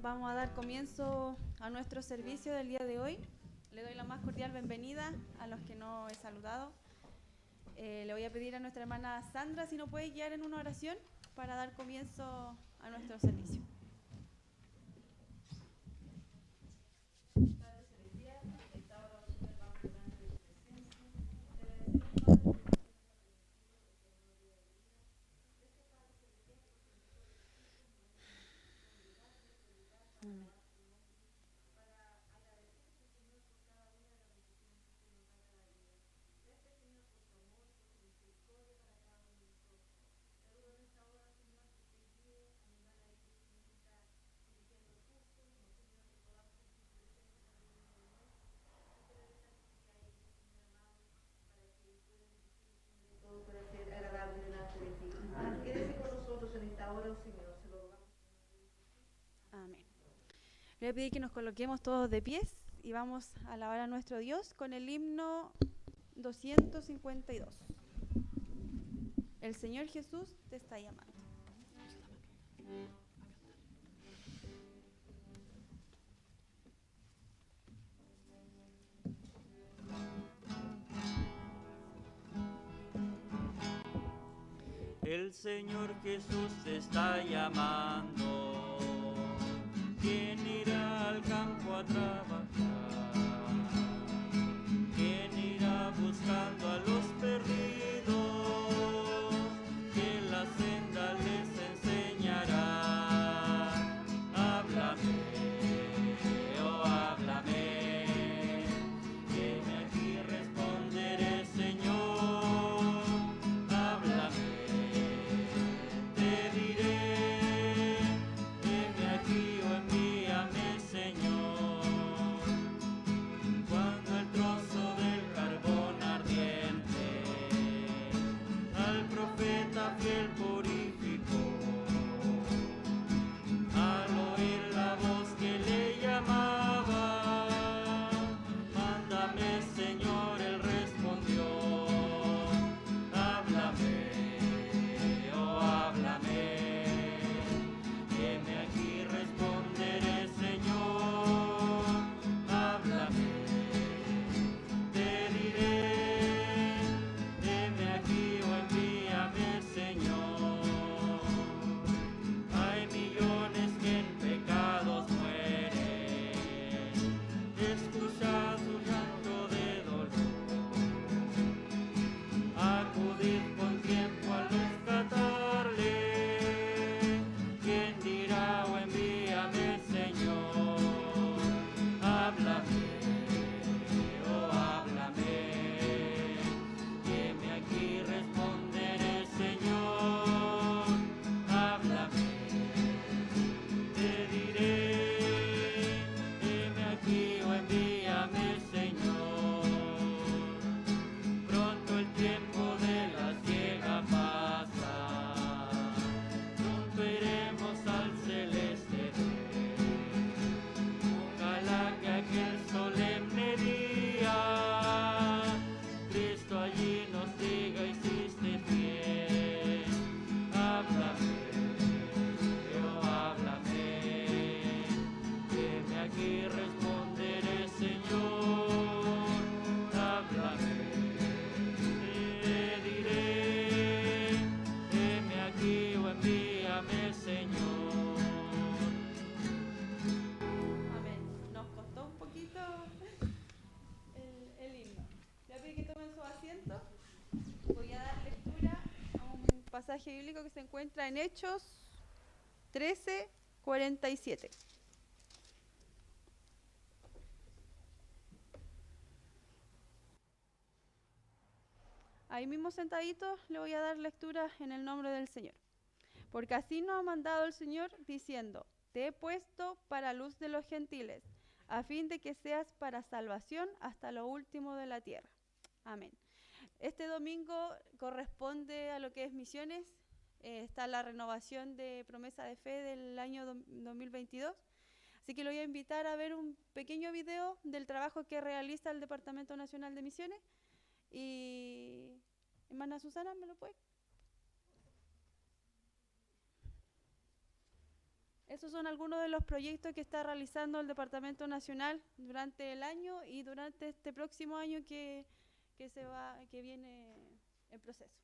vamos a dar comienzo a nuestro servicio del día de hoy. Le doy la más cordial bienvenida a los que no he saludado. Le voy a pedir a nuestra hermana Sandra si nos puede guiar en una oración para dar comienzo a nuestro servicio. Amén. Le voy a pedir que nos coloquemos todos de pies y vamos a alabar a nuestro Dios con el himno 252. El Señor Jesús te está llamando. El Señor Jesús te está llamando. ¿Quién irá al campo a trabajar? ¿Quién irá buscando a los perdidos? Que la senda les enseñará. Háblame, oh háblame, que aquí responderé, Señor. Háblame, te diré, heme aquí o envíame, Señor. Cuando el trozo del carbón ardiente al profeta fiel purificó, al oír la voz que le llamaba, mándame, Señor, él respondió. Háblame, oh háblame, heme aquí responderé, Señor. Háblame, te diré, heme aquí o envíame, Señor. Hay millones que en pecados mueren, escuchad su llanto de dolor. Acudid con tiempo al rescatarle. ¿Quién dirá o envíame, Señor? Háblame, oh háblame, heme aquí responderé, Señor. Háblame, te diré, heme aquí o envíame, Señor. Pronto el tiempo de la siega pasa, pronto iremos al celeste rey. Ojalá que aquel solemne día Cristo allí nos diga: hiciste bien. Háblame, oh háblame, heme aquí responderé, Señor. Háblame, te diré, heme aquí o envíame, Señor. Amén. Nos costó un poquito el himno. Le pido que tomen su asiento. Voy a dar lectura a un pasaje bíblico que se encuentra en Hechos 13:47. Ahí mismo sentaditos le voy a dar lectura en el nombre del Señor. Porque así nos ha mandado el Señor diciendo: te he puesto para luz de los gentiles, a fin de que seas para salvación hasta lo último de la tierra. Amén. Este domingo corresponde a lo que es misiones. Está la renovación de promesa de fe del año 2022. Así que lo voy a invitar a ver un pequeño video del trabajo que realiza el Departamento Nacional de Misiones. Y hermana Susana, ¿me lo puede? Esos son algunos de los proyectos que está realizando el Departamento Nacional durante el año y durante este próximo año que viene en proceso.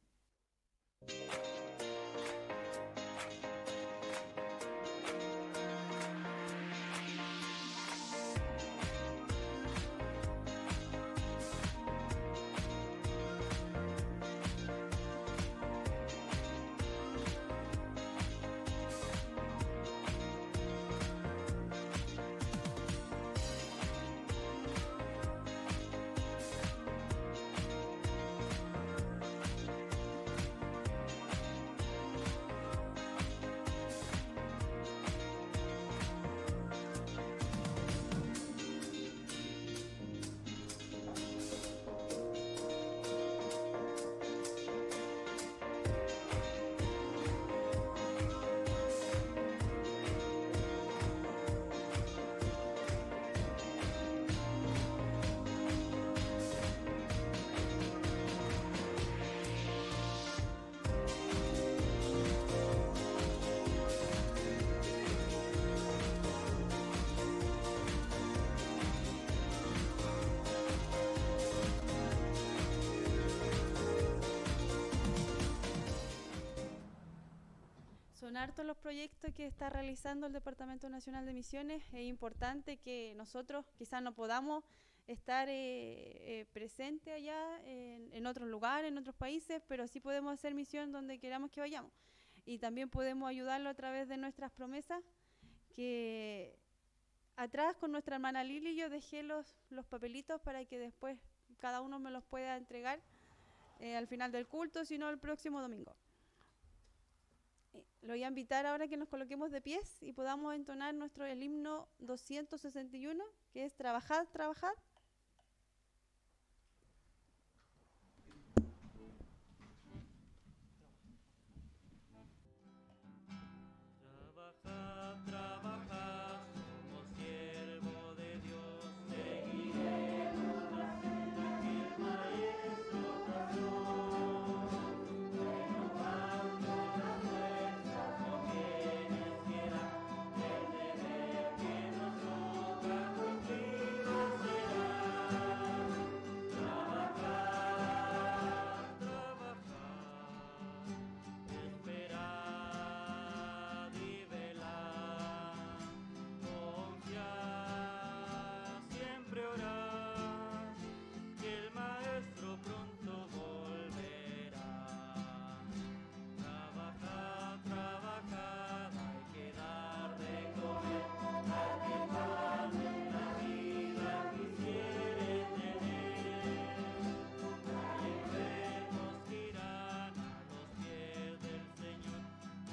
Son hartos los proyectos que está realizando el Departamento Nacional de Misiones. Es importante que nosotros quizás no podamos estar presentes allá en otros lugares, en otros países, pero sí podemos hacer misión donde queramos que vayamos. Y también podemos ayudarlo a través de nuestras promesas, que atrás con nuestra hermana Lili yo dejé los papelitos para que después cada uno me los pueda entregar al final del culto, sino el próximo domingo. Lo voy a invitar ahora que nos coloquemos de pies y podamos entonar el himno 261, que es Trabajad, trabajad. Trabajad, trabajad, somos siervos de Dios, seguiremos la senda que el Maestro trazó, renovando las fuerzas, no tienes piedad, el deber que nos toca cumplido será. Trabajad, esperad y velad, confiad, siempre orad, que el Maestro pronto volverá. Trabajad, trabajad, hay que dar de comer al que pan en la vida quisiere tener. Hay enfermos que irán a los pies del Señor,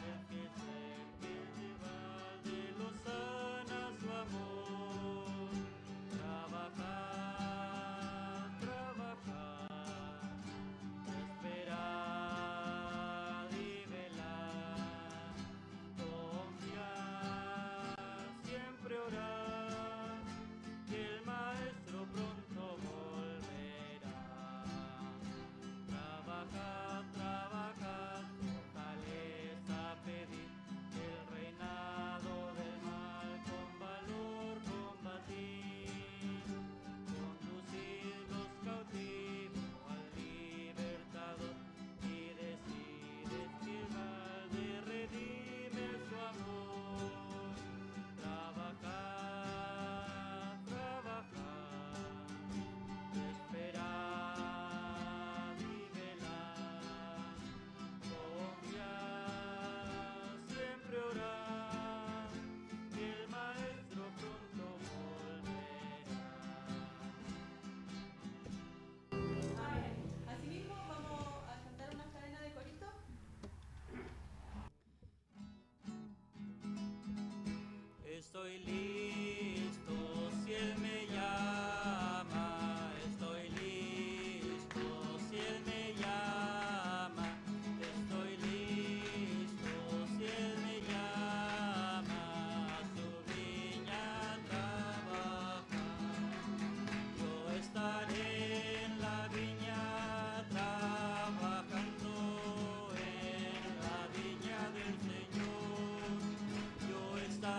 el que es el que lleva de los sana su amor. Trabajad, trabajad, esperad y velad, confiad, siempre orad, que el Maestro pronto volverá. Trabajad, trabajad, fortaleza pedid, el reinado del mal con valor combatid, conducid los cautivos al libertador y decides que el mal de redime su amor. Trabajad, trabajad, esperad y velad, confiad, siempre orad, que el Maestro pronto volverá. Asimismo, vamos a cantar una cadena de corito. Estoy listo si Él me llama, estoy listo si Él me llama, estoy listo si Él me llama, a su viña trabajar. Yo estaré en la viña trabajando, en la viña del Señor. Yo estaré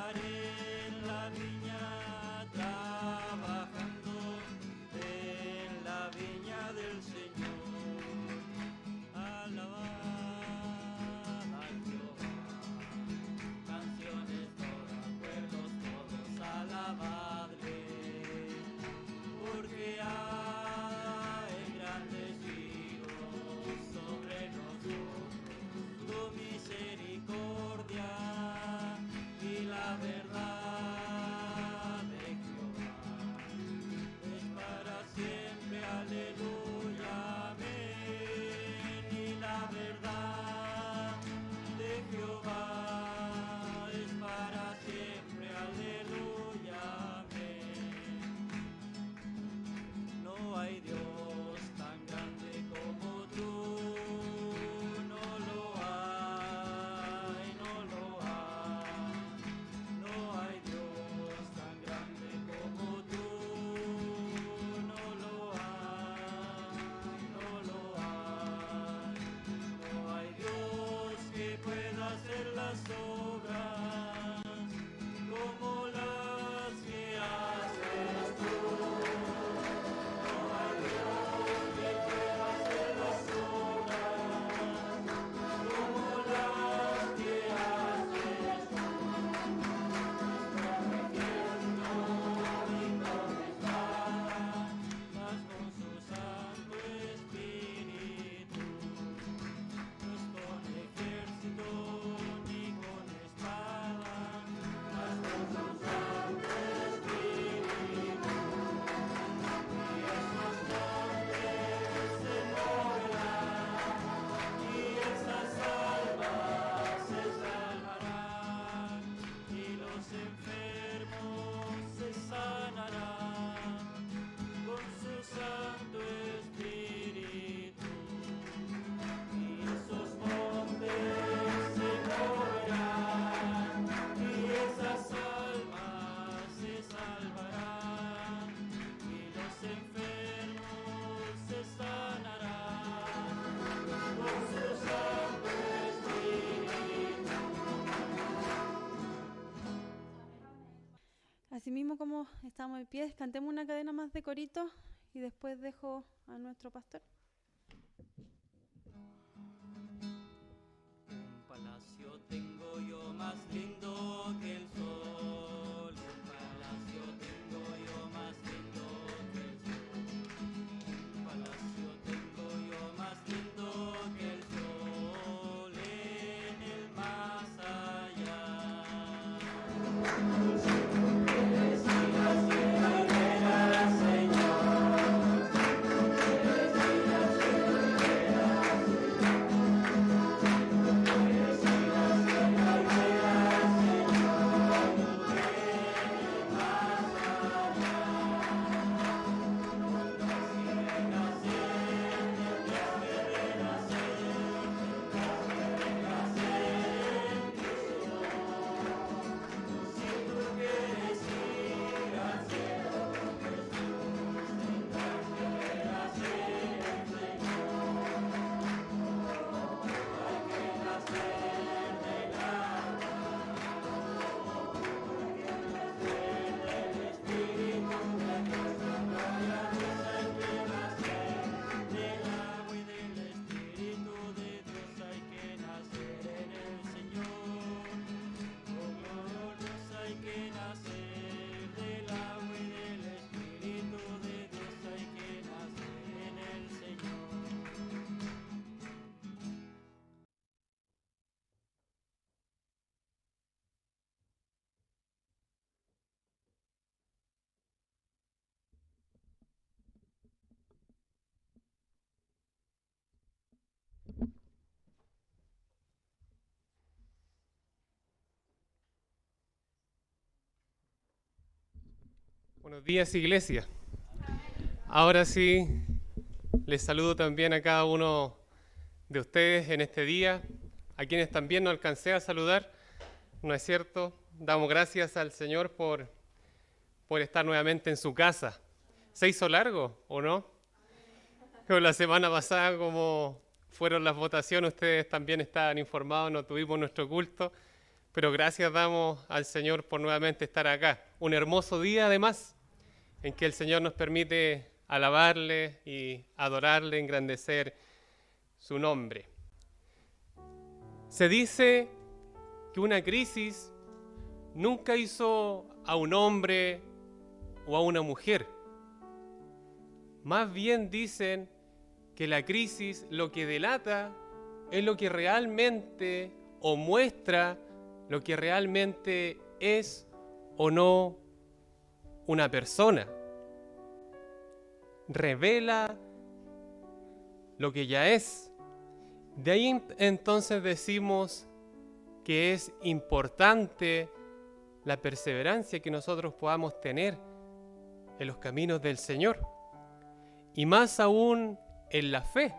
Asimismo, como estamos de pie, cantemos una cadena más de corito y después dejo a nuestro pastor. Un palacio tengo yo más lindo que el sol. Un palacio tengo yo más lindo que el sol. Un palacio tengo yo más lindo que el sol en el más allá. Buenos días, iglesia. Ahora sí, les saludo también a cada uno de ustedes en este día, a quienes también no alcancé a saludar, ¿no es cierto? Damos gracias al Señor por estar nuevamente en su casa. ¿Se hizo largo o no? Como la semana pasada, como fueron las votaciones, ustedes también estaban informados, no tuvimos nuestro culto, pero gracias damos al Señor por nuevamente estar acá. Un hermoso día además, en que el Señor nos permite alabarle y adorarle, engrandecer su nombre. Se dice que una crisis nunca hizo a un hombre o a una mujer. Más bien dicen que la crisis lo que delata es lo que realmente o muestra lo que realmente es o no una persona. Revela lo que ya es. De ahí entonces decimos que es importante la perseverancia que nosotros podamos tener en los caminos del Señor. Y más aún en la fe.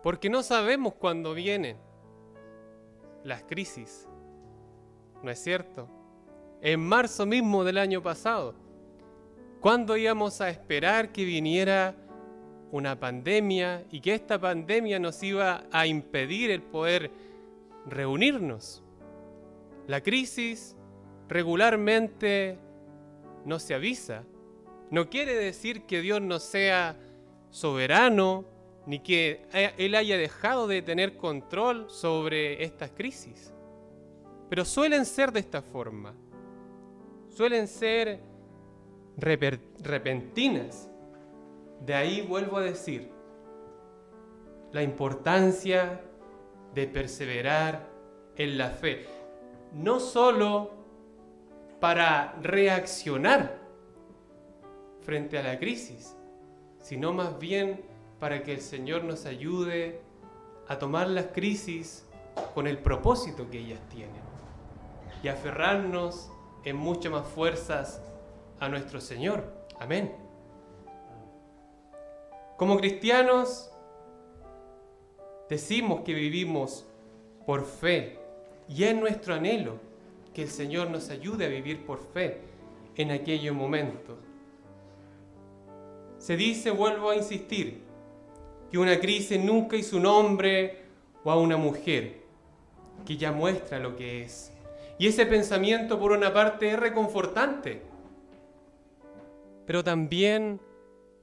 Porque no sabemos cuándo vienen las crisis. ¿No es cierto? En marzo mismo del año pasado, ¿cuándo íbamos a esperar que viniera una pandemia y que esta pandemia nos iba a impedir el poder reunirnos? La crisis regularmente no se avisa. No quiere decir que Dios no sea soberano ni que Él haya dejado de tener control sobre estas crisis. Pero suelen ser de esta forma. Suelen ser repentinas. De ahí vuelvo a decir la importancia de perseverar en la fe. No solo para reaccionar frente a la crisis, sino más bien para que el Señor nos ayude a tomar las crisis con el propósito que ellas tienen y aferrarnos en muchas más fuerzas a nuestro Señor. Amén. Como cristianos decimos que vivimos por fe y es nuestro anhelo que el Señor nos ayude a vivir por fe en aquellos momentos. Se dice, vuelvo a insistir, que una crisis nunca hizo un hombre o a una mujer, que ya muestra lo que es. Y ese pensamiento, por una parte, es reconfortante. Pero también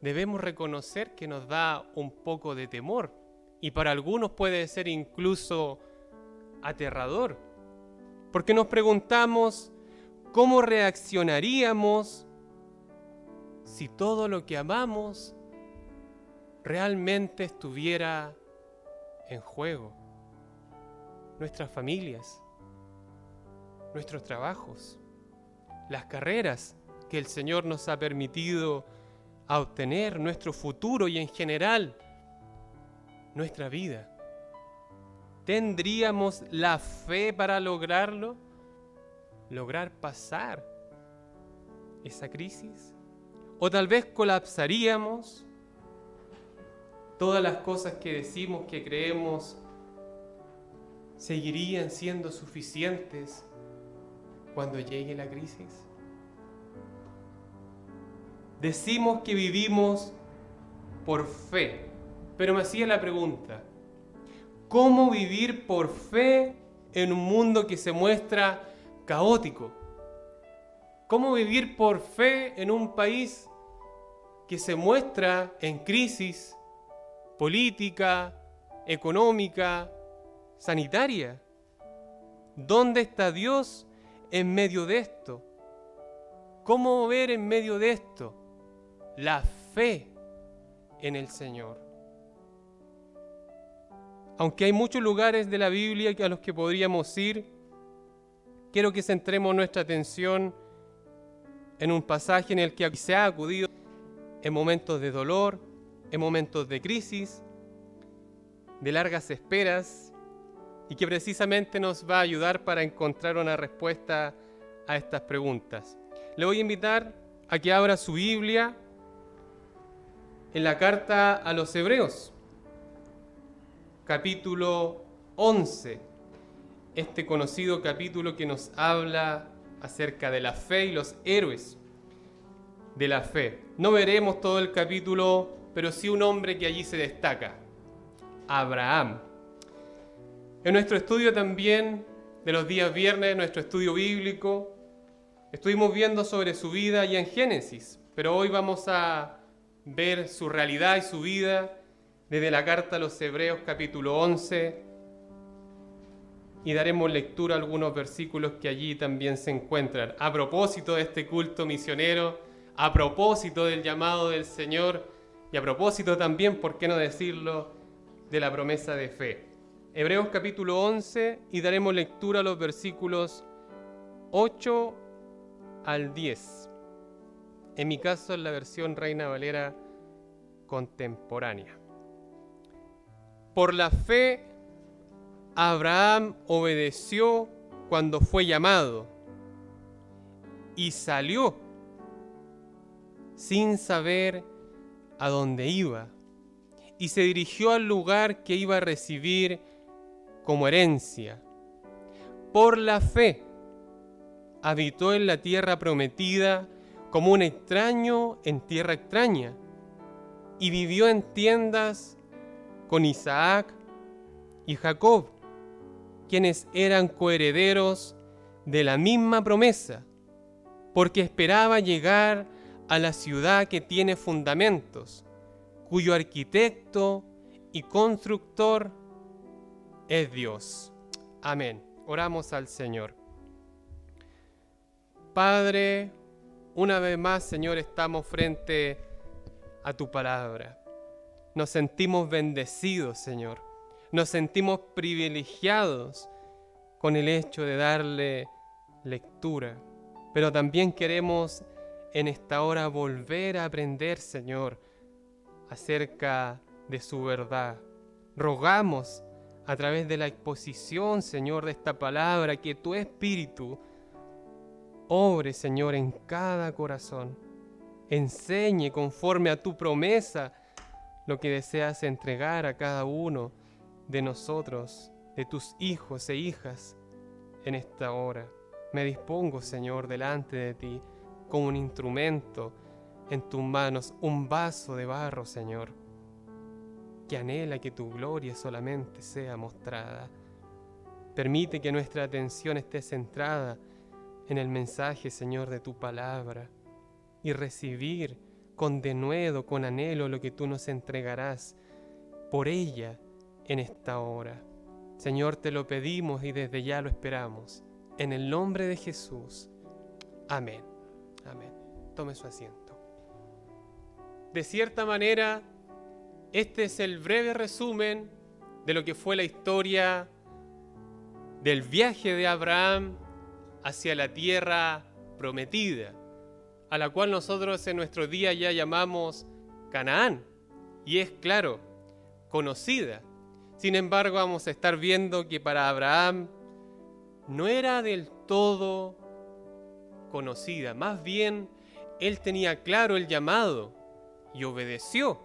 debemos reconocer que nos da un poco de temor. Y para algunos puede ser incluso aterrador. Porque nos preguntamos cómo reaccionaríamos si todo lo que amamos realmente estuviera en juego. Nuestras familias, nuestros trabajos, las carreras que el Señor nos ha permitido obtener, nuestro futuro y en general nuestra vida. ¿Tendríamos la fe para lograrlo? ¿Lograr pasar esa crisis? ¿O tal vez colapsaríamos? Todas las cosas que decimos, que creemos, ¿seguirían siendo suficientes cuando llegue la crisis? Decimos que vivimos por fe, pero me hacía la pregunta, ¿cómo vivir por fe en un mundo que se muestra caótico? ¿Cómo vivir por fe en un país que se muestra en crisis política, económica, sanitaria? ¿Dónde está Dios en medio de esto? ¿Cómo ver en medio de esto la fe en el Señor? Aunque hay muchos lugares de la Biblia a los que podríamos ir, quiero que centremos nuestra atención en un pasaje en el que se ha acudido en momentos de dolor, en momentos de crisis, de largas esperas, y que precisamente nos va a ayudar para encontrar una respuesta a estas preguntas. Le voy a invitar a que abra su Biblia en la carta a los Hebreos, capítulo 11, este conocido capítulo que nos habla acerca de la fe y los héroes de la fe. No veremos todo el capítulo, pero sí un hombre que allí se destaca, Abraham. En nuestro estudio también de los días viernes, nuestro estudio bíblico, estuvimos viendo sobre su vida ya en Génesis, pero hoy vamos a ver su realidad y su vida desde la carta a los Hebreos capítulo 11 y daremos lectura a algunos versículos que allí también se encuentran. A propósito de este culto misionero, a propósito del llamado del Señor y a propósito también, ¿por qué no decirlo?, de la promesa de fe. Hebreos capítulo 11 y daremos lectura a los versículos 8 al 10. En mi caso es la versión Reina Valera contemporánea. Por la fe, Abraham obedeció cuando fue llamado y salió sin saber a dónde iba y se dirigió al lugar que iba a recibir como herencia. Por la fe, habitó en la tierra prometida como un extraño en tierra extraña y vivió en tiendas con Isaac y Jacob, quienes eran coherederos de la misma promesa, porque esperaba llegar a la ciudad que tiene fundamentos, cuyo arquitecto y constructor es Dios. Amén. Oramos al Señor. Padre, una vez más, Señor, estamos frente a tu palabra. Nos sentimos bendecidos, Señor. Nos sentimos privilegiados con el hecho de darle lectura. Pero también queremos en esta hora volver a aprender, Señor, acerca de su verdad. Rogamos a través de la exposición, Señor, de esta palabra, que tu Espíritu obre, Señor, en cada corazón. Enseñe conforme a tu promesa lo que deseas entregar a cada uno de nosotros, de tus hijos e hijas en esta hora. Me dispongo, Señor, delante de ti como un instrumento en tus manos, un vaso de barro, Señor, que anhela que tu gloria solamente sea mostrada. Permite que nuestra atención esté centrada en el mensaje, Señor, de tu palabra y recibir con denuedo, con anhelo lo que tú nos entregarás por ella en esta hora. Señor, te lo pedimos y desde ya lo esperamos. En el nombre de Jesús. Amén. Amén. Tome su asiento. De cierta manera, este es el breve resumen de lo que fue la historia del viaje de Abraham hacia la tierra prometida, a la cual nosotros en nuestro día ya llamamos Canaán, y es claro, conocida. Sin embargo, vamos a estar viendo que para Abraham no era del todo conocida, más bien él tenía claro el llamado y obedeció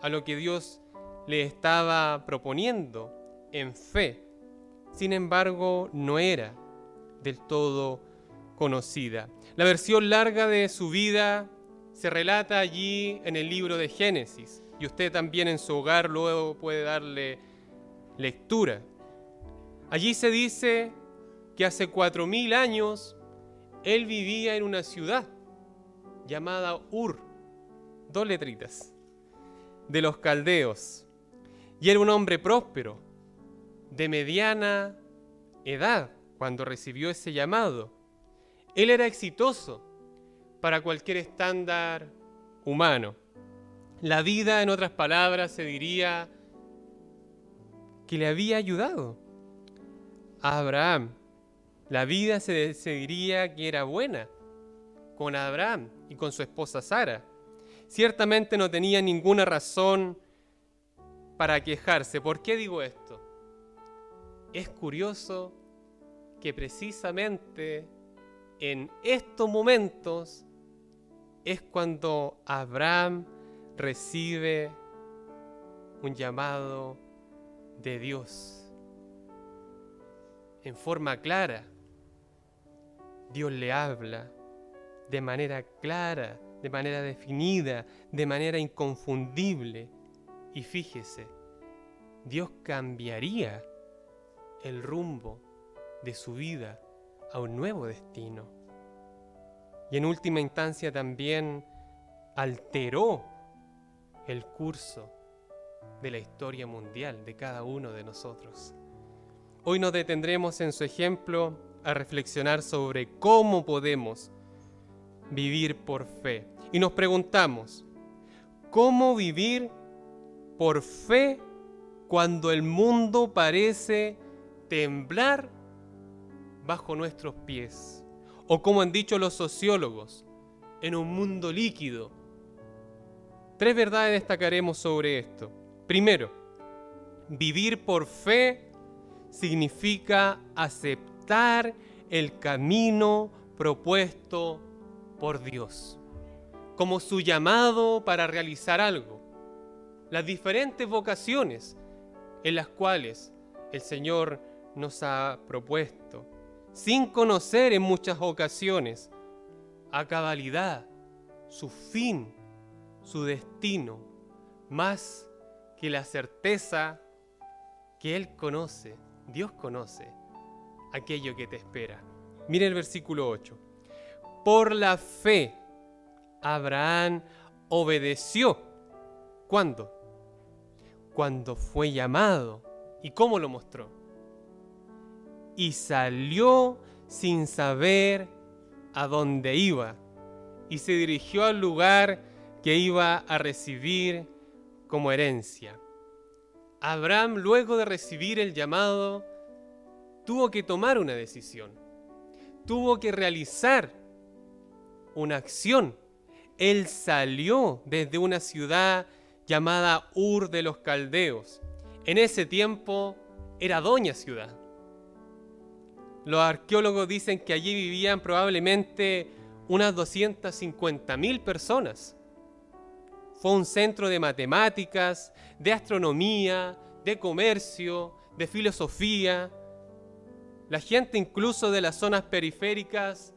a lo que Dios le estaba proponiendo en fe. Sin embargo, no era del todo conocida. La versión larga de su vida se relata allí en el libro de Génesis, y usted también en su hogar luego puede darle lectura. Allí se dice que hace 4000 años él vivía en una ciudad llamada Ur, 2 letritas, de los caldeos, y era un hombre próspero, de mediana edad cuando recibió ese llamado. Él era exitoso para cualquier estándar humano. La vida, en otras palabras, se diría que le había ayudado a Abraham. La vida se diría que era buena con Abraham y con su esposa Sara. Ciertamente no tenía ninguna razón para quejarse. ¿Por qué digo esto? Es curioso que precisamente en estos momentos es cuando Abraham recibe un llamado de Dios. En forma clara, Dios le habla de manera clara, de manera definida, de manera inconfundible. Y fíjese, Dios cambiaría el rumbo de su vida a un nuevo destino. Y en última instancia también alteró el curso de la historia mundial de cada uno de nosotros. Hoy nos detendremos en su ejemplo a reflexionar sobre cómo podemos vivir por fe. Y nos preguntamos, ¿cómo vivir por fe cuando el mundo parece temblar bajo nuestros pies? O como han dicho los sociólogos, en un mundo líquido. 3 verdades destacaremos sobre esto. Primero, vivir por fe significa aceptar el camino propuesto por Dios como su llamado para realizar algo. Las diferentes vocaciones en las cuales el Señor nos ha propuesto, sin conocer en muchas ocasiones a cabalidad su fin, su destino, más que la certeza que Él conoce, Dios conoce aquello que te espera. Mire el versículo 8. Por la fe, Abraham obedeció. ¿Cuándo? Cuando fue llamado. ¿Y cómo lo mostró? Y salió sin saber a dónde iba, y se dirigió al lugar que iba a recibir como herencia. Abraham, luego de recibir el llamado, tuvo que tomar una decisión, tuvo que realizar una acción. Él salió desde una ciudad llamada Ur de los Caldeos. En ese tiempo era doña ciudad. Los arqueólogos dicen que allí vivían probablemente unas 250.000 personas. Fue un centro de matemáticas, de astronomía, de comercio, de filosofía. La gente incluso de las zonas periféricas,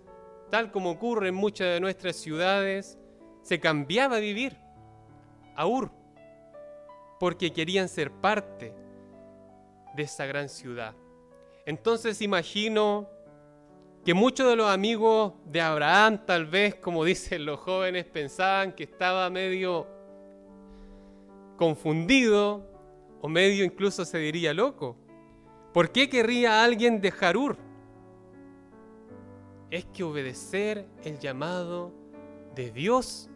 tal como ocurre en muchas de nuestras ciudades, se cambiaba a vivir a Ur, porque querían ser parte de esa gran ciudad. Entonces imagino que muchos de los amigos de Abraham, tal vez, como dicen los jóvenes, pensaban que estaba medio confundido o medio incluso se diría loco. ¿Por qué querría alguien dejar Ur? Es que obedecer el llamado de Dios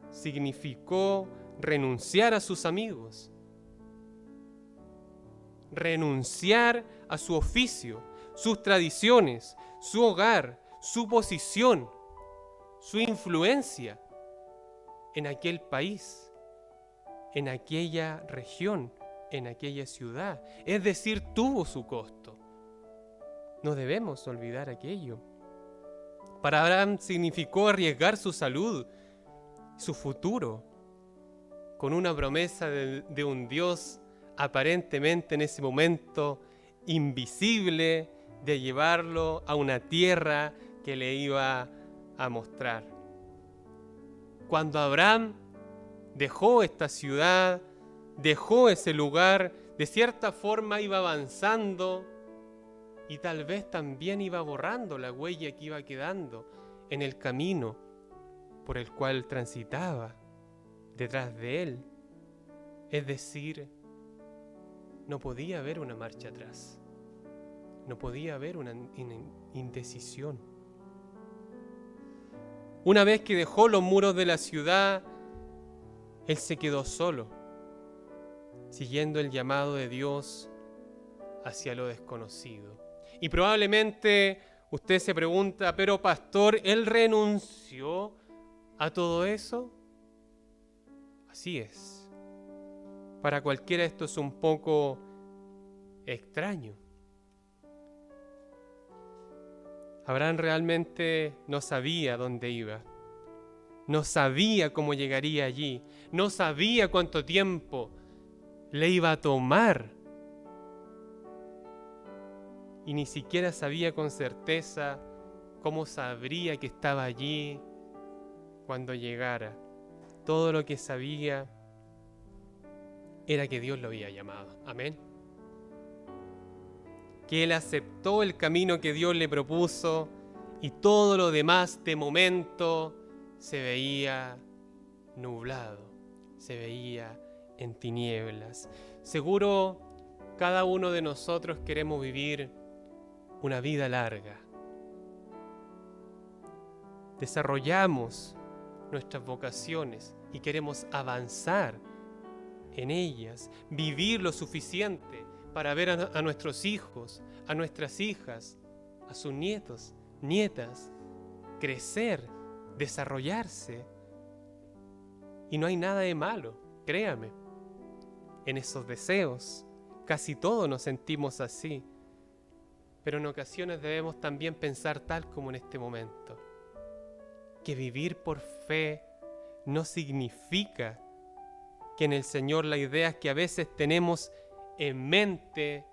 significó renunciar a sus amigos, renunciar a su oficio, sus tradiciones, su hogar, su posición, su influencia en aquel país, en aquella región, en aquella ciudad. Es decir, tuvo su costo. No debemos olvidar aquello. Para Abraham significó arriesgar su salud, su futuro, con una promesa de un Dios aparentemente en ese momento invisible, de llevarlo a una tierra que le iba a mostrar. Cuando Abraham dejó esta ciudad, dejó ese lugar, de cierta forma iba avanzando y tal vez también iba borrando la huella que iba quedando en el camino por el cual transitaba detrás de él. Es decir, no podía haber una marcha atrás. No podía haber una indecisión. Una vez que dejó los muros de la ciudad, él se quedó solo, siguiendo el llamado de Dios hacia lo desconocido. Y probablemente usted se pregunta, pero pastor, ¿él renunció a todo eso? Así es. Para cualquiera esto es un poco extraño. Abraham realmente no sabía dónde iba, no sabía cómo llegaría allí, no sabía cuánto tiempo le iba a tomar y ni siquiera sabía con certeza cómo sabría que estaba allí cuando llegara. Todo lo que sabía era que Dios lo había llamado. Amén. Que él aceptó el camino que Dios le propuso y todo lo demás de momento se veía nublado, se veía en tinieblas. Seguro cada uno de nosotros queremos vivir una vida larga. Desarrollamos nuestras vocaciones y queremos avanzar en ellas, vivir lo suficiente para ver a nuestros hijos, a nuestras hijas, a sus nietos, nietas, crecer, desarrollarse. Y no hay nada de malo, créame, en esos deseos. Casi todos nos sentimos así. Pero en ocasiones debemos también pensar tal como en este momento, que vivir por fe no significa que en el Señor las ideas que a veces tenemos en mente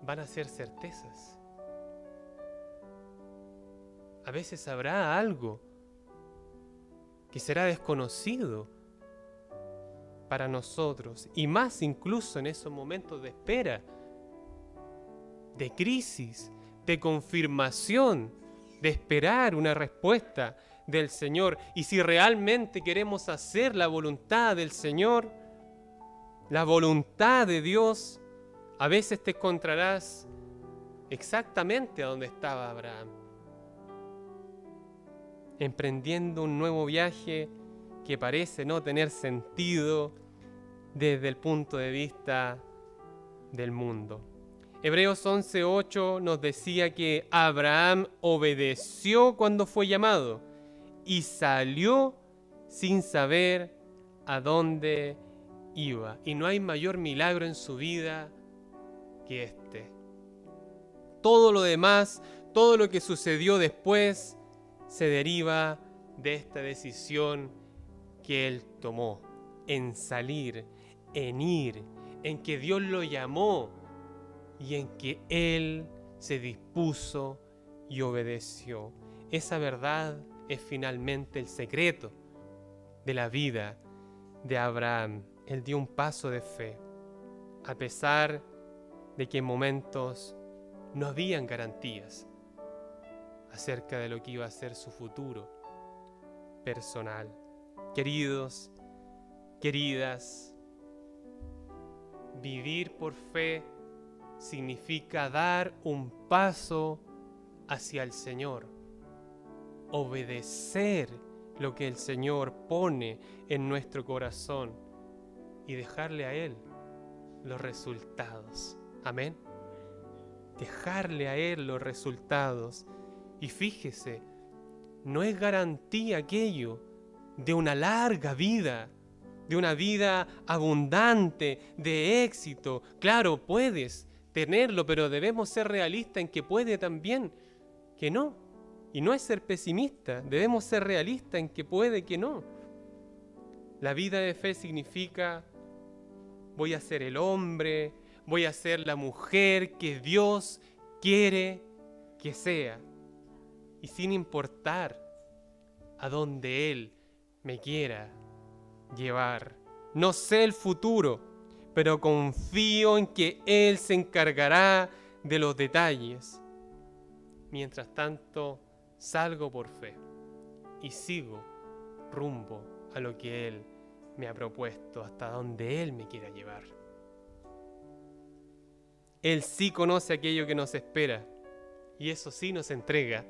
van a ser certezas. A veces habrá algo que será desconocido para nosotros, y más incluso en esos momentos de espera, de crisis, de confirmación, de esperar una respuesta del Señor. Y si realmente queremos hacer la voluntad del Señor, la voluntad de Dios, a veces te encontrarás exactamente a donde estaba Abraham, emprendiendo un nuevo viaje que parece no tener sentido desde el punto de vista del mundo. Hebreos 11:8 nos decía que Abraham obedeció cuando fue llamado y salió sin saber a dónde iba. Y no hay mayor milagro en su vida que este. Todo lo demás, todo lo que sucedió después, se deriva de esta decisión que él tomó, en salir, en ir, en que Dios lo llamó y en que él se dispuso y obedeció. Esa verdad es finalmente el secreto de la vida de Abraham. Él dio un paso de fe, a pesar de que en momentos no habían garantías acerca de lo que iba a ser su futuro personal. Queridos, queridas, vivir por fe significa dar un paso hacia el Señor, obedecer lo que el Señor pone en nuestro corazón y dejarle a Él los resultados. Amén. Dejarle a Él los resultados. Y fíjese, no es garantía aquello de una larga vida, de una vida abundante, de éxito. Claro, puedes tenerlo, pero debemos ser realistas en que puede también que no. Y no es ser pesimista, debemos ser realistas en que puede que no. La vida de fe significa: voy a ser el hombre, voy a ser la mujer que Dios quiere que sea. Y sin importar a dónde Él me quiera llevar. No sé el futuro, pero confío en que Él se encargará de los detalles. Mientras tanto, salgo por fe y sigo rumbo a lo que Él me ha propuesto, hasta donde Él me quiera llevar. Él sí conoce aquello que nos espera y eso sí nos entrega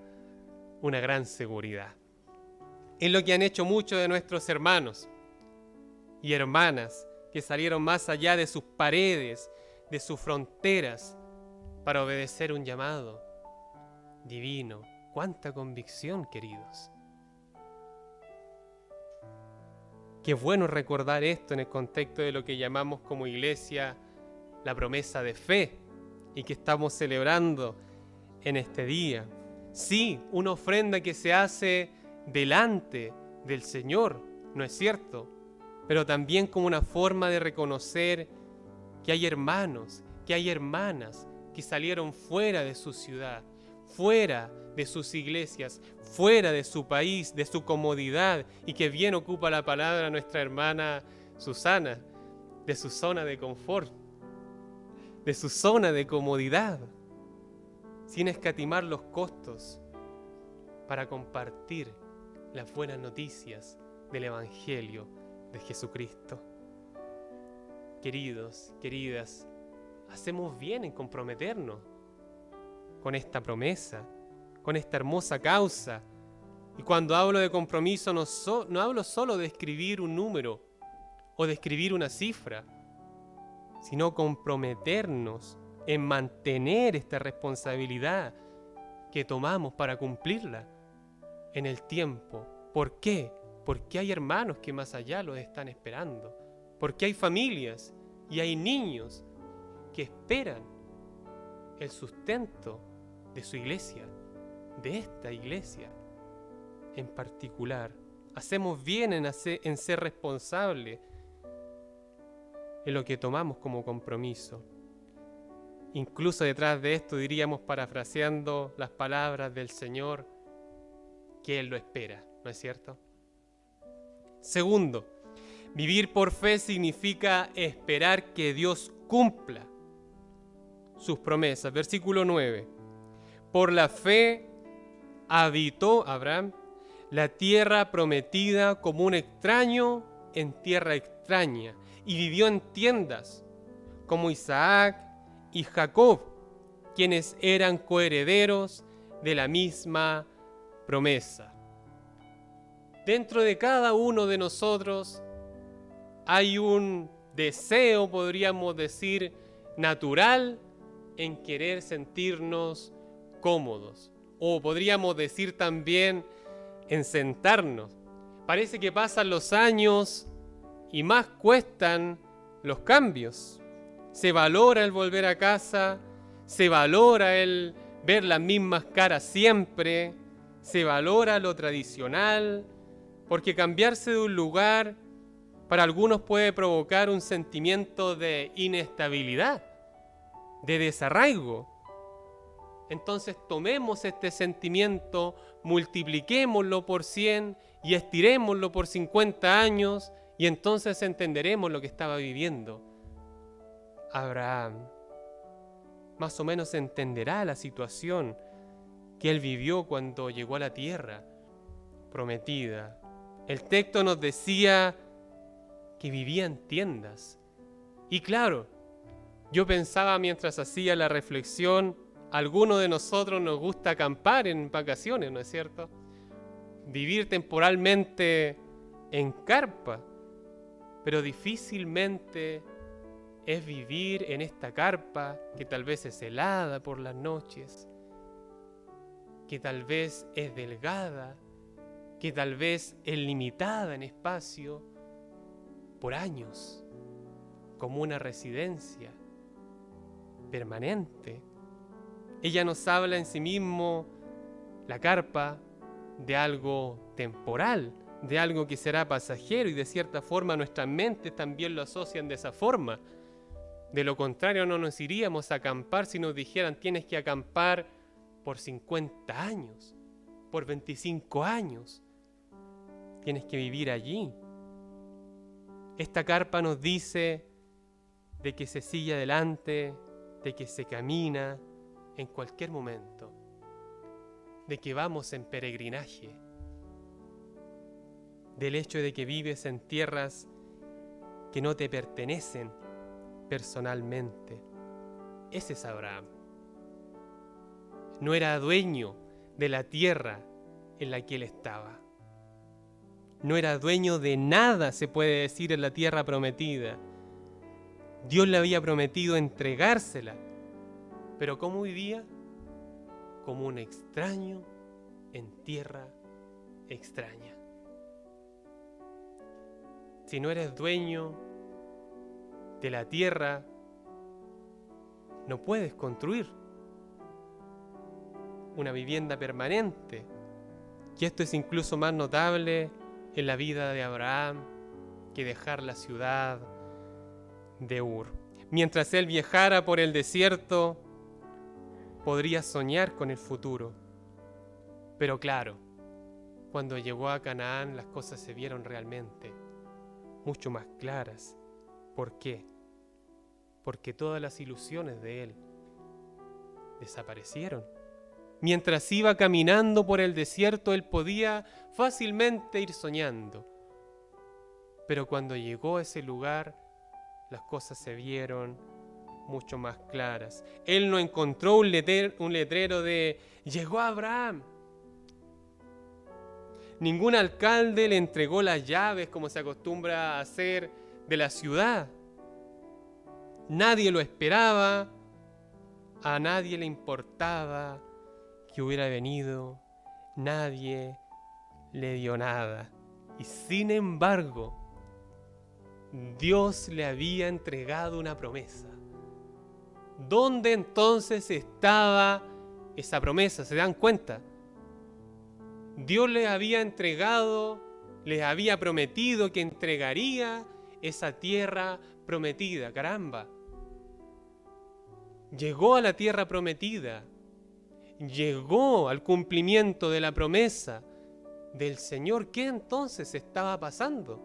una gran seguridad. Es lo que han hecho muchos de nuestros hermanos y hermanas que salieron más allá de sus paredes, de sus fronteras, para obedecer un llamado divino. ¡Cuánta convicción, queridos! Qué bueno recordar esto en el contexto de lo que llamamos como iglesia la promesa de fe y que estamos celebrando en este día. Sí, una ofrenda que se hace delante del Señor, ¿no es cierto? Pero también como una forma de reconocer que hay hermanos, que hay hermanas que salieron fuera de su ciudad, fuera de sus iglesias, fuera de su país, de su comodidad, y que bien ocupa la palabra nuestra hermana Susana, de su zona de confort, de su zona de comodidad, sin escatimar los costos para compartir las buenas noticias del Evangelio de Jesucristo. Queridos, queridas, hacemos bien en comprometernos con esta promesa, con esta hermosa causa. Y cuando hablo de compromiso no hablo solo de escribir un número o de escribir una cifra, sino comprometernos en mantener esta responsabilidad que tomamos para cumplirla en el tiempo. ¿Por qué? Porque hay hermanos que más allá los están esperando. Porque hay familias y hay niños que esperan el sustento de su iglesia, de esta iglesia en particular. Hacemos bien en ser responsables en lo que tomamos como compromiso. Incluso detrás de esto diríamos, parafraseando las palabras del Señor, que Él lo espera, ¿no es cierto? Segundo, vivir por fe significa esperar que Dios cumpla sus promesas. Versículo 9. Por la fe habitó Abraham la tierra prometida como un extraño en tierra extraña, y vivió en tiendas como Isaac y Jacob, quienes eran coherederos de la misma promesa. Dentro de cada uno de nosotros hay un deseo, podríamos decir, natural en querer sentirnos cómodos, o podríamos decir también en sentarnos. Parece que pasan los años y más cuestan los cambios. Se valora el volver a casa, se valora el ver las mismas caras siempre, se valora lo tradicional, porque cambiarse de un lugar para algunos puede provocar un sentimiento de inestabilidad, de desarraigo. Entonces tomemos este sentimiento, multipliquémoslo por 100 y estirémoslo por 50 años y entonces entenderemos lo que estaba viviendo Abraham. más o menos entenderá la situación que él vivió cuando llegó a la tierra prometida. El texto nos decía que vivía en tiendas. Y claro, yo pensaba mientras hacía la reflexión, a alguno de nosotros nos gusta acampar en vacaciones, ¿no es cierto? Vivir temporalmente en carpa, pero difícilmente es vivir en esta carpa que tal vez es helada por las noches, que tal vez es delgada, que tal vez es limitada en espacio por años, como una residencia permanente. Ella nos habla en sí mismo, la carpa, de algo temporal, de algo que será pasajero, y de cierta forma nuestras mentes también lo asocian de esa forma. De lo contrario, no nos iríamos a acampar si nos dijeran tienes que acampar por 50 años, por 25 años. Tienes que vivir allí. Esta carpa nos dice de que se sigue adelante, de que se camina en cualquier momento, de que vamos en peregrinaje, del hecho de que vives en tierras que no te pertenecen personalmente. Ese es Abraham. No era dueño de la tierra en la que él estaba. No era dueño de nada, se puede decir, en la tierra prometida. Dios le había prometido entregársela. Pero ¿cómo vivía? Como un extraño en tierra extraña. Si no eres dueño de la tierra, no puedes construir una vivienda permanente. Y esto es incluso más notable en la vida de Abraham que dejar la ciudad de Ur. Mientras él viajara por el desierto, podría soñar con el futuro. Pero claro, cuando llegó a Canaán las cosas se vieron realmente mucho más claras. ¿Por qué? Porque todas las ilusiones de él desaparecieron. Mientras iba caminando por el desierto, él podía fácilmente ir soñando. Pero cuando llegó a ese lugar, las cosas se vieron mucho más claras. Él no encontró un letrero de «Llegó Abraham». Ningún alcalde le entregó las llaves como se acostumbra a hacer de la ciudad. Nadie lo esperaba, a nadie le importaba que hubiera venido, nadie le dio nada. Y sin embargo, Dios le había entregado una promesa. ¿Dónde entonces estaba esa promesa? ¿Se dan cuenta? Dios les había entregado, les había prometido que entregaría esa tierra prometida. Caramba. Llegó a la tierra prometida. Llegó al cumplimiento de la promesa del Señor. ¿Qué entonces estaba pasando?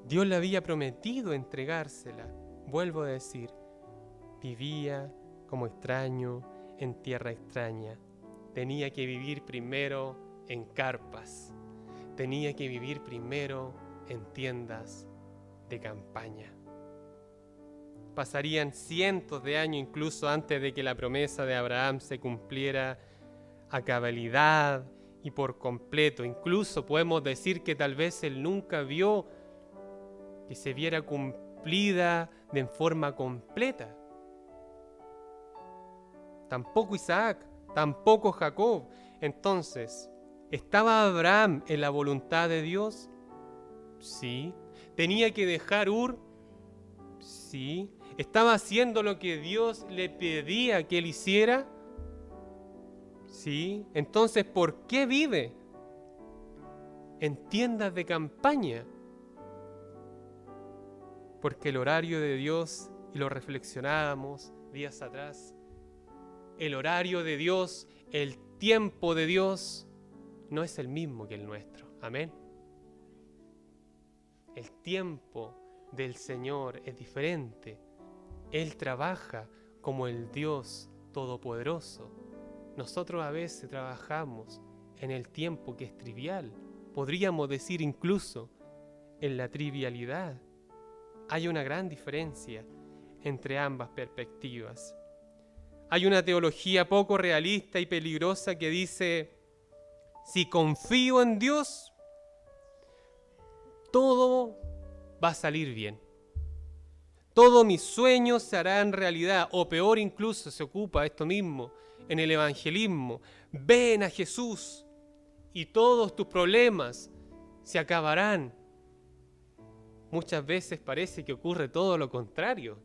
Dios le había prometido entregársela. Vuelvo a decir, vivía como extraño en tierra extraña. Tenía que vivir primero en carpas. Tenía que vivir primero en tiendas de campaña. Pasarían cientos de años incluso antes de que la promesa de Abraham se cumpliera a cabalidad y por completo. Incluso podemos decir que tal vez él nunca vio que se viera cumplida de forma completa. Tampoco Isaac, tampoco Jacob. Entonces, ¿estaba Abraham en la voluntad de Dios? Sí. ¿Tenía que dejar Ur? Sí. ¿Estaba haciendo lo que Dios le pedía que él hiciera? Sí. Entonces, ¿por qué vive en tiendas de campaña? Porque el horario de Dios, y lo reflexionábamos días atrás, el horario de Dios, el tiempo de Dios, no es el mismo que el nuestro. Amén. El tiempo del Señor es diferente. Él trabaja como el Dios Todopoderoso. Nosotros a veces trabajamos en el tiempo que es trivial. Podríamos decir incluso en la trivialidad. Hay una gran diferencia entre ambas perspectivas. Hay una teología poco realista y peligrosa que dice: si confío en Dios, todo va a salir bien. Todos mis sueños se harán realidad, o peor incluso, se ocupa esto mismo en el evangelismo. Ven a Jesús y todos tus problemas se acabarán. Muchas veces parece que ocurre todo lo contrario.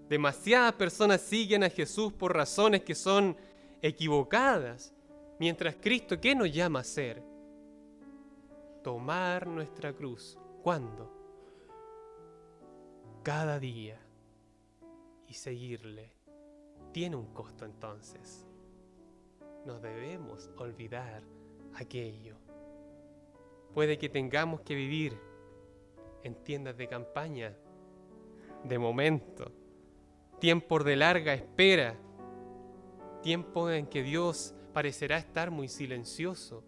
Demasiadas personas siguen a Jesús por razones que son equivocadas, mientras Cristo, ¿qué nos llama a hacer? Tomar nuestra cruz. ¿Cuándo? Cada día. Y seguirle. Tiene un costo entonces. No debemos olvidar aquello. Puede que tengamos que vivir en tiendas de campaña, de momento, tiempos de larga espera, tiempos en que Dios parecerá estar muy silencioso,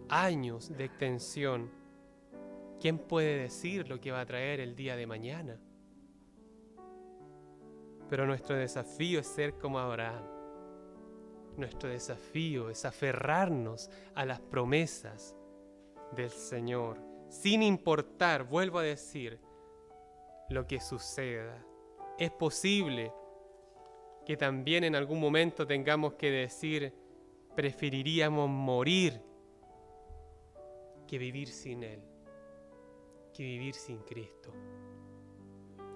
años de extensión. ¿Quién puede decir lo que va a traer el día de mañana? Pero nuestro desafío es ser como Abraham. Nuestro desafío es aferrarnos a las promesas del Señor, sin importar, vuelvo a decir, lo que suceda. Es posible que también en algún momento tengamos que decir: preferiríamos morir que vivir sin Él, que vivir sin Cristo.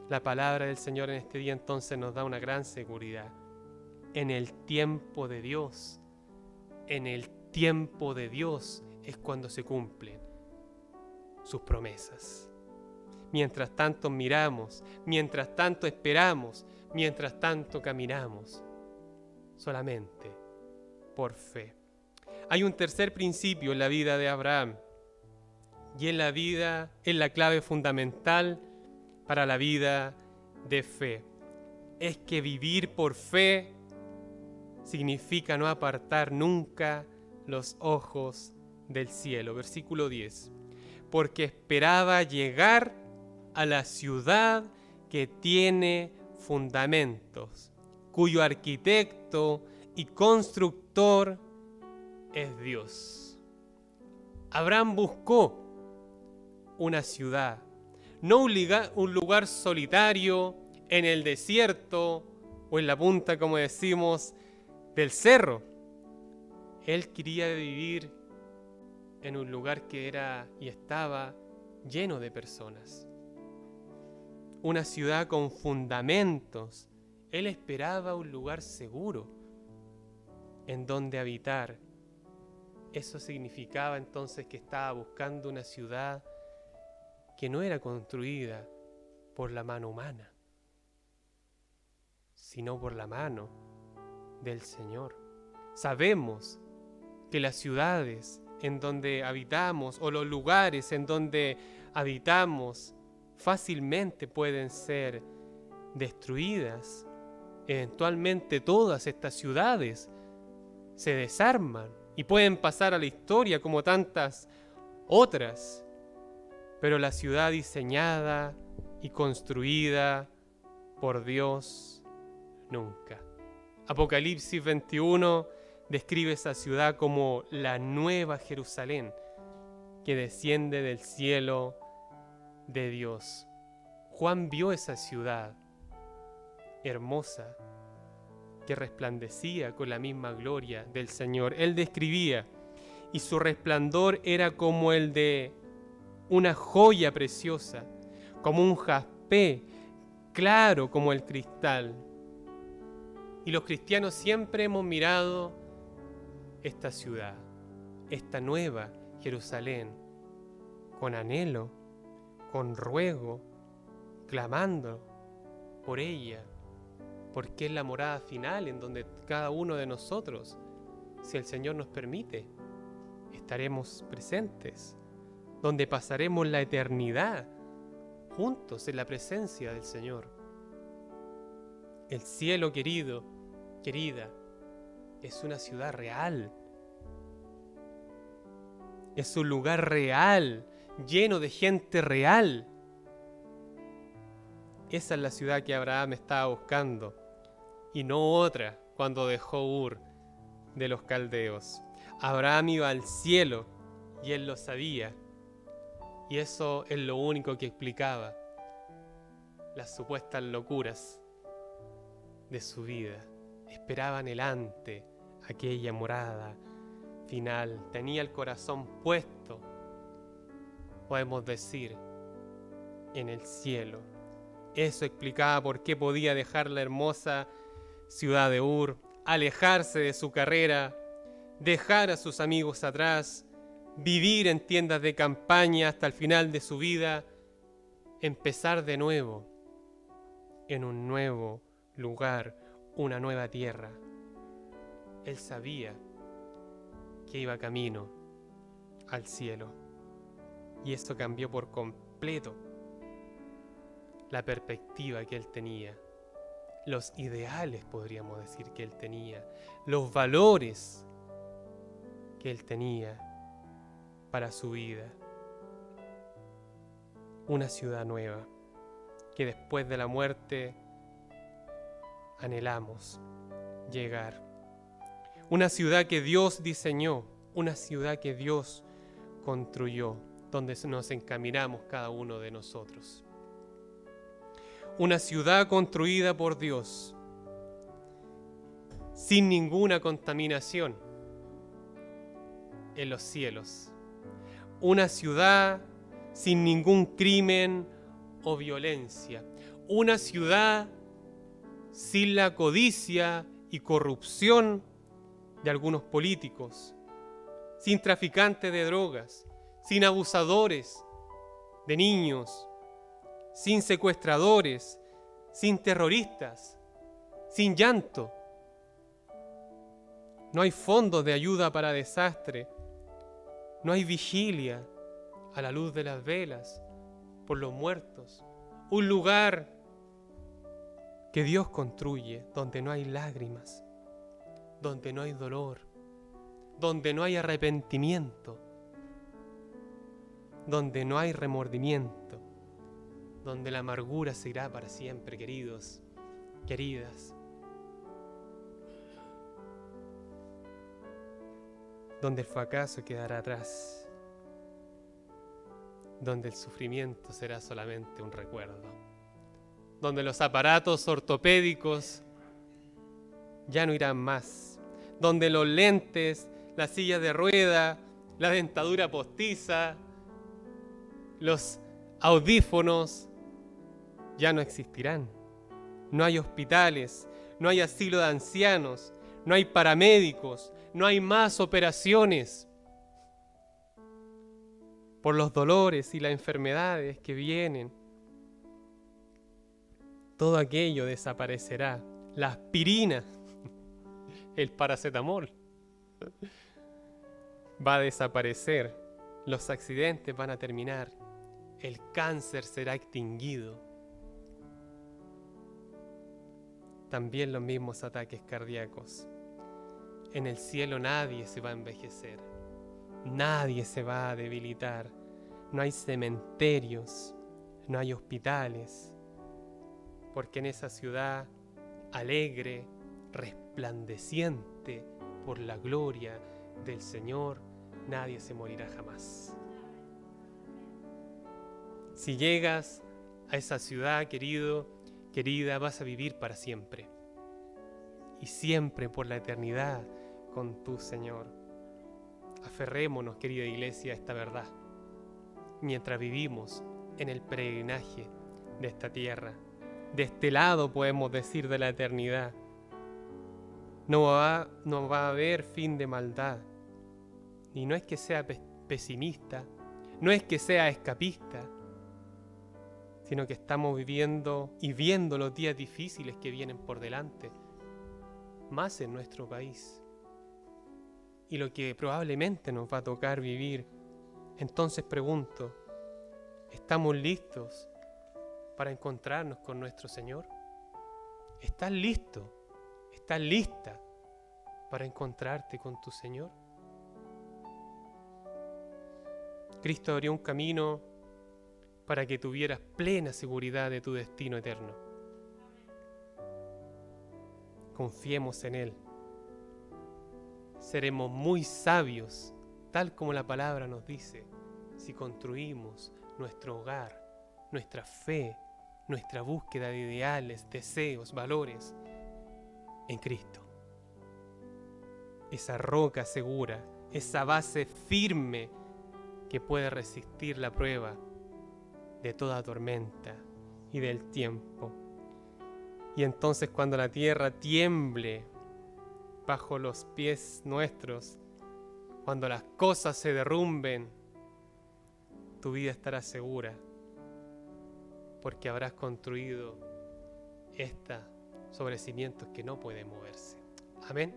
La palabra del Señor en este día entonces nos da una gran seguridad. En el tiempo de Dios, en el tiempo de Dios es cuando se cumplen sus promesas. Mientras tanto miramos, mientras tanto esperamos, mientras tanto caminamos, solamente por fe. Hay un tercer principio en la vida de Abraham, y en la vida es la clave fundamental para la vida de fe. Es que vivir por fe significa no apartar nunca los ojos del cielo. Versículo 10. Porque esperaba llegar a la ciudad que tiene fundamentos, cuyo arquitecto y constructor es Dios. Abraham buscó una ciudad, no un lugar solitario en el desierto o en la punta, como decimos, del cerro. Él quería vivir en un lugar que era y estaba lleno de personas. Una ciudad con fundamentos. Él esperaba un lugar seguro en donde habitar. Eso significaba entonces que estaba buscando una ciudad que no era construida por la mano humana, sino por la mano del Señor. Sabemos que las ciudades en donde habitamos o los lugares en donde habitamos fácilmente pueden ser destruidas. Eventualmente todas estas ciudades se desarman y pueden pasar a la historia como tantas otras. Pero la ciudad diseñada y construida por Dios nunca. Apocalipsis 21 describe esa ciudad como la nueva Jerusalén que desciende del cielo de Dios. Juan vio esa ciudad hermosa que resplandecía con la misma gloria del Señor. Él describía, y su resplandor era como el de una joya preciosa, como un jaspe, claro como el cristal. Y los cristianos siempre hemos mirado esta ciudad, esta nueva Jerusalén, con anhelo, con ruego, clamando por ella, porque es la morada final en donde cada uno de nosotros, si el Señor nos permite, estaremos presentes. donde pasaremos la eternidad juntos en la presencia del Señor. El cielo, querido, querida, es una ciudad real. Es un lugar real, lleno de gente real. Esa es la ciudad que Abraham estaba buscando, y no otra cuando dejó Ur de los caldeos. Abraham iba al cielo y él lo sabía, y eso es lo único que explicaba las supuestas locuras de su vida. Esperaba anhelante aquella morada final, tenía el corazón puesto, podemos decir, en el cielo. Eso explicaba por qué podía dejar la hermosa ciudad de Ur, alejarse de su carrera, dejar a sus amigos atrás, vivir en tiendas de campaña hasta el final de su vida, empezar de nuevo, en un nuevo lugar, una nueva tierra. Él sabía que iba camino al cielo, y eso cambió por completo la perspectiva que él tenía, los ideales, podríamos decir, que él tenía, los valores que él tenía para su vida. Una ciudad nueva que después de la muerte anhelamos llegar. Una ciudad que Dios diseñó, una ciudad que Dios construyó, donde nos encaminamos cada uno de nosotros. Una ciudad construida por Dios, sin ninguna contaminación en los cielos. Una ciudad sin ningún crimen o violencia. Una ciudad sin la codicia y corrupción de algunos políticos, sin traficantes de drogas, sin abusadores de niños, sin secuestradores, sin terroristas, sin llanto. No hay fondos de ayuda para desastre, no hay vigilia a la luz de las velas por los muertos. Un lugar que Dios construye donde no hay lágrimas, donde no hay dolor, donde no hay arrepentimiento, donde no hay remordimiento, donde la amargura se irá para siempre, queridos, queridas, donde el fracaso quedará atrás, donde el sufrimiento será solamente un recuerdo, donde los aparatos ortopédicos ya no irán más, donde los lentes, la silla de rueda, la dentadura postiza, los audífonos ya no existirán. No hay hospitales, no hay asilo de ancianos, no hay paramédicos, no hay más operaciones por los dolores y las enfermedades que vienen. Todo aquello desaparecerá. La aspirina, el paracetamol, va a desaparecer. Los accidentes van a terminar. El cáncer será extinguido. También los mismos ataques cardíacos. En el cielo nadie se va a envejecer. Nadie se va a debilitar. No hay cementerios, no hay hospitales. Porque en esa ciudad alegre, resplandeciente por la gloria del Señor, nadie se morirá jamás. Si llegas a esa ciudad, querido, querida, vas a vivir para siempre. Y siempre por la eternidad con tu Señor. Aferrémonos, querida iglesia, a esta verdad. Mientras vivimos en el peregrinaje de esta tierra, de este lado podemos decir de la eternidad, no va a haber fin de maldad. Y no es que sea pesimista, no es que sea escapista, sino que estamos viviendo y viendo los días difíciles que vienen por delante, más en nuestro país. Y lo que probablemente nos va a tocar vivir Entonces pregunto, ¿estamos listos para encontrarnos con nuestro Señor? ¿Estás listo? ¿Estás lista para encontrarte con tu Señor? Cristo abrió un camino para que tuvieras plena seguridad de tu destino eterno. Confiemos en Él. Seremos muy sabios, tal como la palabra nos dice, si construimos nuestro hogar, nuestra fe, nuestra búsqueda de ideales, deseos, valores en Cristo. Esa roca segura, esa base firme que puede resistir la prueba de toda tormenta y del tiempo. Y entonces cuando la tierra tiemble bajo los pies nuestros, cuando las cosas se derrumben, tu vida estará segura, porque habrás construido esta sobre cimientos que no pueden moverse. Amén.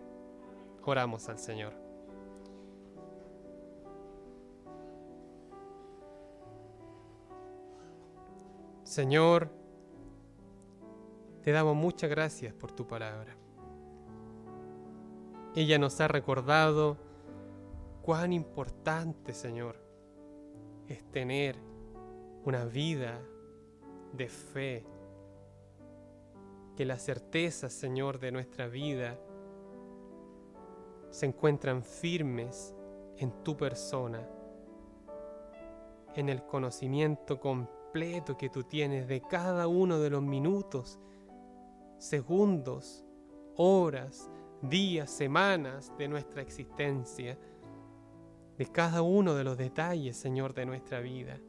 Oramos al Señor. Señor, te damos muchas gracias por tu palabra. Ella nos ha recordado cuán importante, Señor, es tener una vida de fe, que las certezas, Señor, de nuestra vida se encuentran firmes en tu persona, en el conocimiento completo que tú tienes de cada uno de los minutos, segundos, horas, días, semanas de nuestra existencia, de cada uno de los detalles, Señor, de nuestra vida.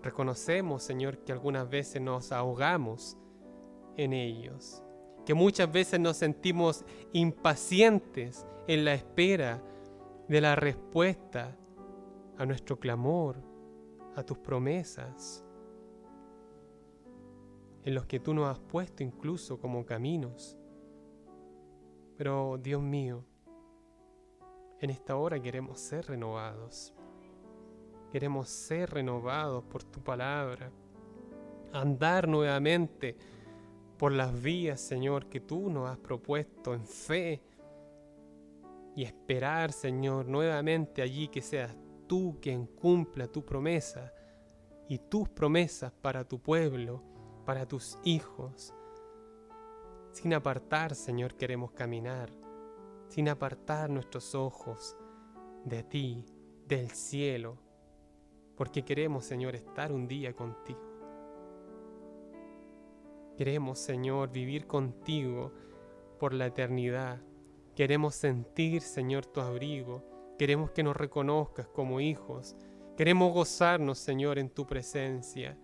Reconocemos, Señor, que algunas veces nos ahogamos en ellos, que muchas veces nos sentimos impacientes en la espera de la respuesta a nuestro clamor, a tus promesas, en los que tú nos has puesto incluso como caminos. Pero, Dios mío, en esta hora queremos ser renovados. Queremos ser renovados por tu palabra, andar nuevamente por las vías, Señor, que tú nos has propuesto en fe y esperar, Señor, nuevamente allí que seas tú quien cumpla tu promesa y tus promesas para tu pueblo, para tus hijos. Sin apartar, Señor, queremos caminar, sin apartar nuestros ojos de ti, del cielo, porque queremos, Señor, estar un día contigo. Queremos, Señor, vivir contigo por la eternidad. Queremos sentir, Señor, tu abrigo. Queremos que nos reconozcas como hijos. Queremos gozarnos, Señor, en tu presencia.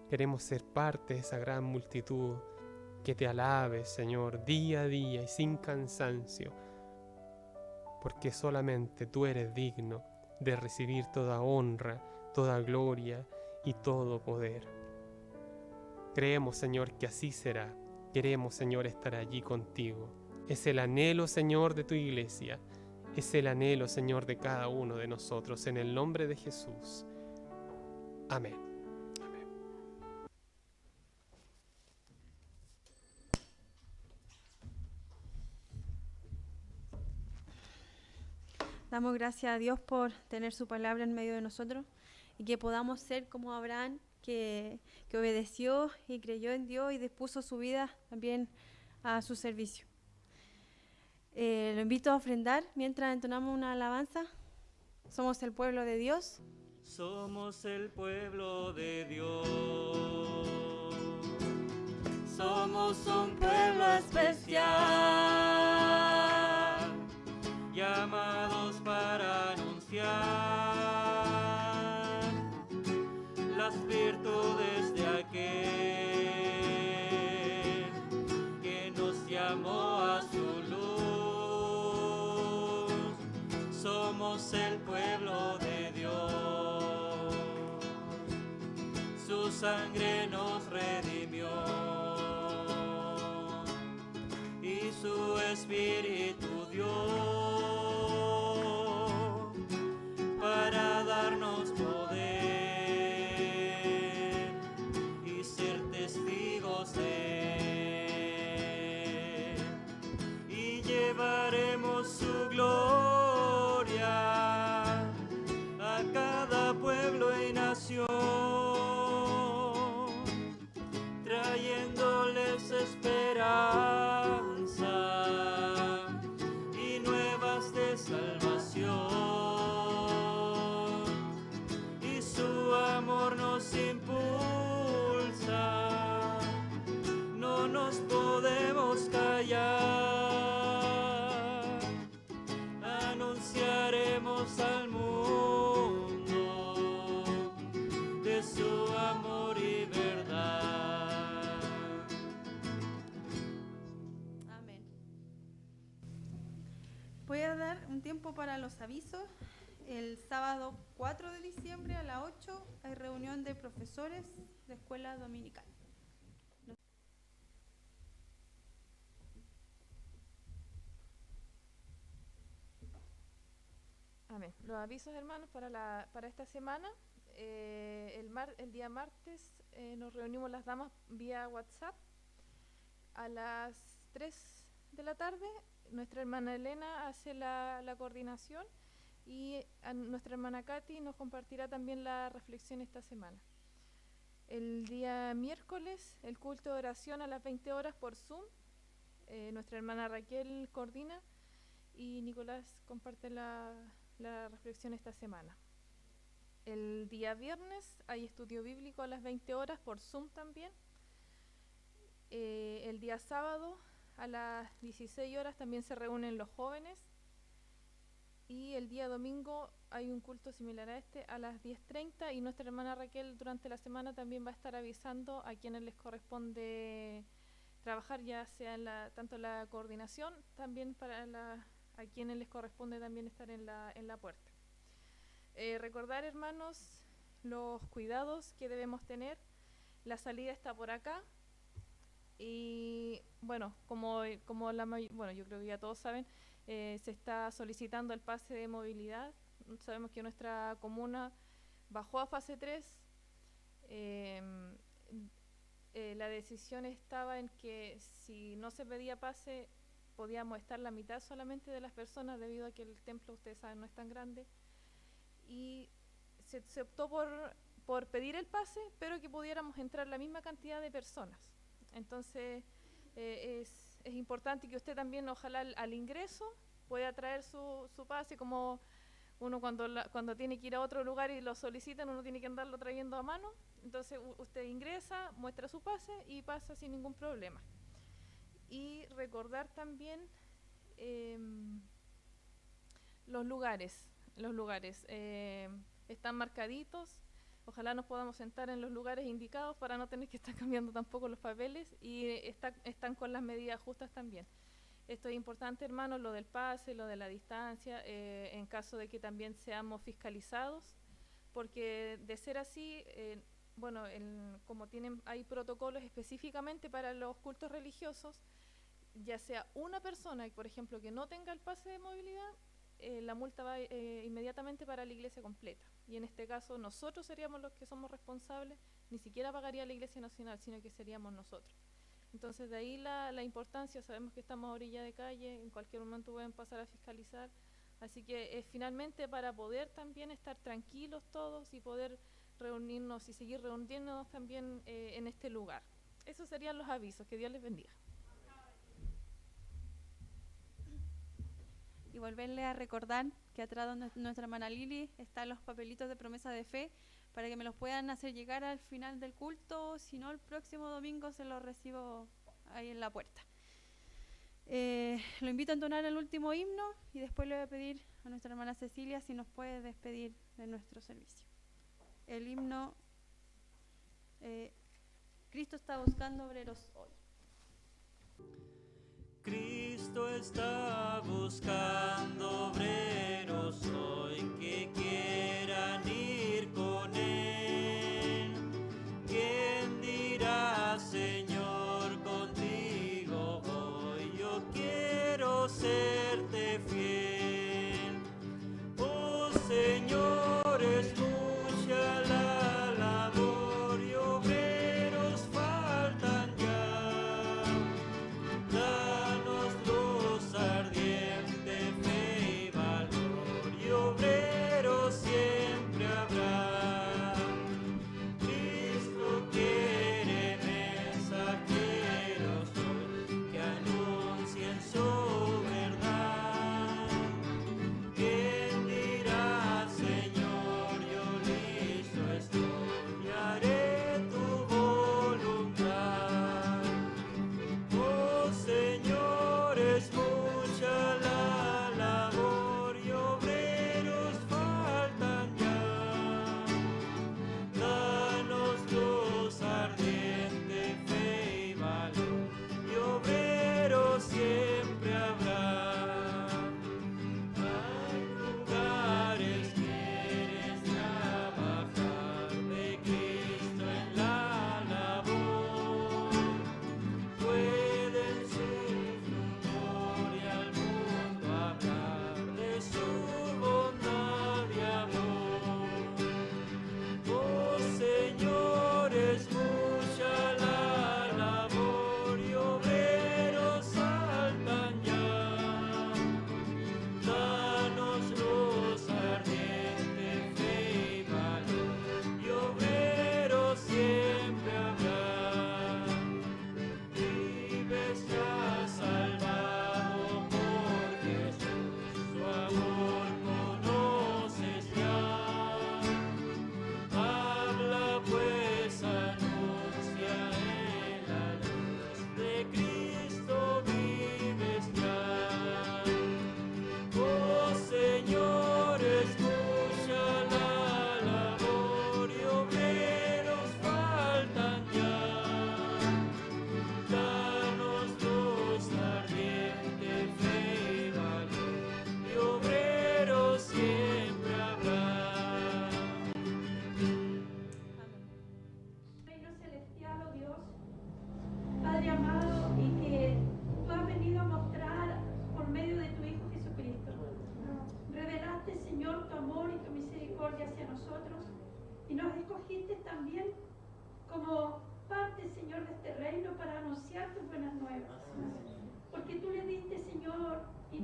Queremos ser parte de esa gran multitud que te alabe, Señor, día a día y sin cansancio, porque solamente tú eres digno de recibir toda honra, toda gloria y todo poder. Creemos, Señor, que así será. Queremos, Señor, estar allí contigo. Es el anhelo, Señor, de tu iglesia. Es el anhelo, Señor, de cada uno de nosotros. En el nombre de Jesús. Amén. Amén. Damos gracias a Dios por tener su palabra en medio de nosotros y que podamos ser como Abraham, que obedeció y creyó en Dios y dispuso su vida también a su servicio. Lo invito a ofrendar mientras entonamos una alabanza. Somos el pueblo de Dios. Somos el pueblo de Dios. Somos un pueblo especial, llamados para anunciar las virtudes de aquel que nos llamó a su luz. Somos el pueblo de Dios, su sangre nos redimió y su espíritu dio llevaremos su gloria a cada pueblo y nación, trayéndoles esperanza y nuevas de salvación. Y su amor nos impulsa, no nos podemos callar, anunciaremos al mundo de su amor y verdad. Amén. Voy a dar un tiempo para los avisos. El sábado 4 de diciembre a las 8 hay reunión de profesores de escuela dominical. Amén. Los avisos, hermanos, para esta semana. El día martes nos reunimos las damas vía WhatsApp a las 3 de la tarde. Nuestra hermana Elena hace la coordinación y nuestra hermana Katy nos compartirá también la reflexión esta semana. El día miércoles, el culto de oración a las 20 horas por Zoom. Nuestra hermana Raquel coordina y Nicolás comparte la reflexión esta semana. El día viernes hay estudio bíblico a las 20 horas por Zoom también. El día sábado a las 16 horas también se reúnen los jóvenes. Y el día domingo hay un culto similar a este a las 10:30 y nuestra hermana Raquel durante la semana también va a estar avisando a quienes les corresponde trabajar, ya sea en tanto la coordinación, también a quienes les corresponde también estar en la puerta. Recordar, hermanos, los cuidados que debemos tener. La salida está por acá y bueno, como yo creo que ya todos saben, se está solicitando el pase de movilidad. Sabemos que nuestra comuna bajó a fase 3. La decisión estaba en que si no se pedía pase podíamos estar la mitad solamente de las personas, debido a que el templo, ustedes saben, no es tan grande, y se optó por pedir el pase, pero que pudiéramos entrar la misma cantidad de personas. Entonces es importante que usted también, ojalá al ingreso, pueda traer su pase, como uno cuando tiene que ir a otro lugar y lo solicitan, uno tiene que andarlo trayendo a mano. Entonces usted ingresa, muestra su pase y pasa sin ningún problema. Y recordar también los lugares están marcaditos. Ojalá nos podamos sentar en los lugares indicados para no tener que estar cambiando tampoco los papeles, y están con las medidas justas también. Esto es importante, hermanos, lo del pase, lo de la distancia, en caso de que también seamos fiscalizados, porque de ser así, hay protocolos específicamente para los cultos religiosos, ya sea una persona, por ejemplo, que no tenga el pase de movilidad, la multa va inmediatamente para la iglesia completa. Y en este caso nosotros seríamos los que somos responsables, ni siquiera pagaría la Iglesia Nacional, sino que seríamos nosotros. Entonces de ahí la importancia. Sabemos que estamos a orilla de calle, en cualquier momento pueden pasar a fiscalizar, así que finalmente para poder también estar tranquilos todos y poder reunirnos y seguir reuniéndonos también en este lugar. Esos serían los avisos. Que Dios les bendiga. Y volverle a recordar que atrás de nuestra hermana Lili están los papelitos de promesa de fe, para que me los puedan hacer llegar al final del culto. Si no, el próximo domingo se los recibo ahí en la puerta. Lo invito a entonar el último himno y después le voy a pedir a nuestra hermana Cecilia si nos puede despedir de nuestro servicio. El himno Cristo está buscando obreros hoy. Cristo está buscando obreros hoy que quieran ir con Él. ¿Quién dirá, Señor, contigo voy? Yo quiero serte fiel. Oh Señor, escucha la labor y obreros faltan ya. Danos luz ardiente.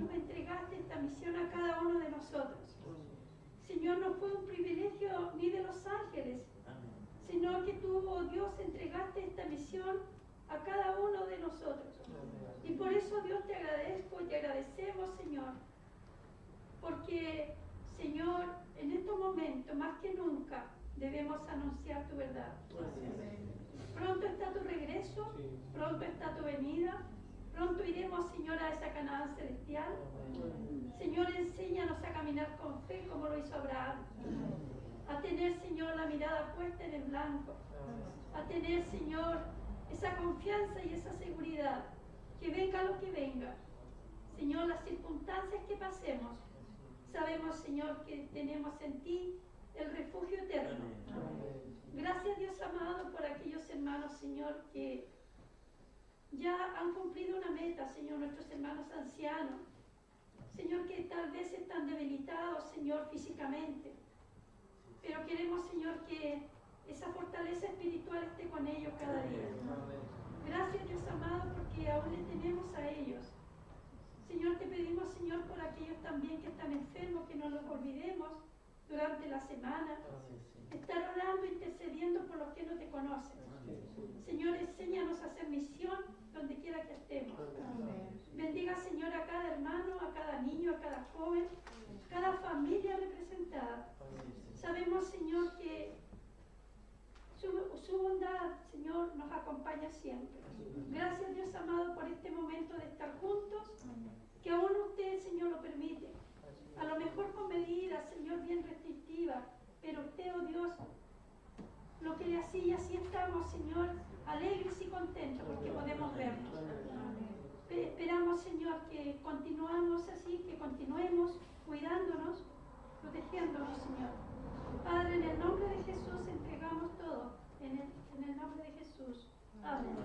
me entregaste esta misión a cada uno de nosotros. Señor, no fue un privilegio ni de los ángeles, sino que tú, oh Dios, entregaste esta misión a cada uno de nosotros. Y por eso, Dios, te agradezco y te agradecemos, Señor, porque, Señor, en estos momentos, más que nunca, debemos anunciar tu verdad. Pronto está tu regreso, pronto está tu venida, pronto iremos, Señor, a esa Canaán celestial. Señor, enséñanos a caminar con fe como lo hizo Abraham, a tener, Señor, la mirada puesta en el blanco, a tener, Señor, esa confianza y esa seguridad, que venga lo que venga. Señor, las circunstancias que pasemos, sabemos, Señor, que tenemos en ti el refugio eterno. Gracias, Dios amado, por aquellos hermanos, Señor, que ya han cumplido una meta, Señor, nuestros hermanos ancianos. Señor, que tal vez están debilitados, Señor, físicamente. Pero queremos, Señor, que esa fortaleza espiritual esté con ellos cada día. Gracias, Dios amado, porque aún les tenemos a ellos. Señor, te pedimos, Señor, por aquellos también que están enfermos, que no los olvidemos durante la semana. Estar orando, intercediendo por los que no te conocen. Señor, enséñanos a hacer misión donde quiera que estemos. Bendiga, Señor, a cada hermano, a cada niño, a cada joven, cada familia representada. Sabemos, Señor, que su bondad, Señor, nos acompaña siempre. Gracias, Dios amado, por este momento de estar juntos, que aún usted, Señor, lo permite. A lo mejor con medidas, Señor, bien restrictivas, pero usted, oh Dios, lo que le hacía, así estamos, Señor, alegres y contentos porque podemos vernos. Esperamos, Señor, que continuamos así, que continuemos cuidándonos, protegiéndonos, Señor. Padre, en el nombre de Jesús entregamos todo, en el nombre de Jesús. Amén.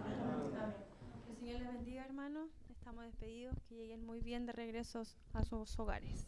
Que el Señor les bendiga, hermanos. Estamos despedidos, que lleguen muy bien de regreso a sus hogares.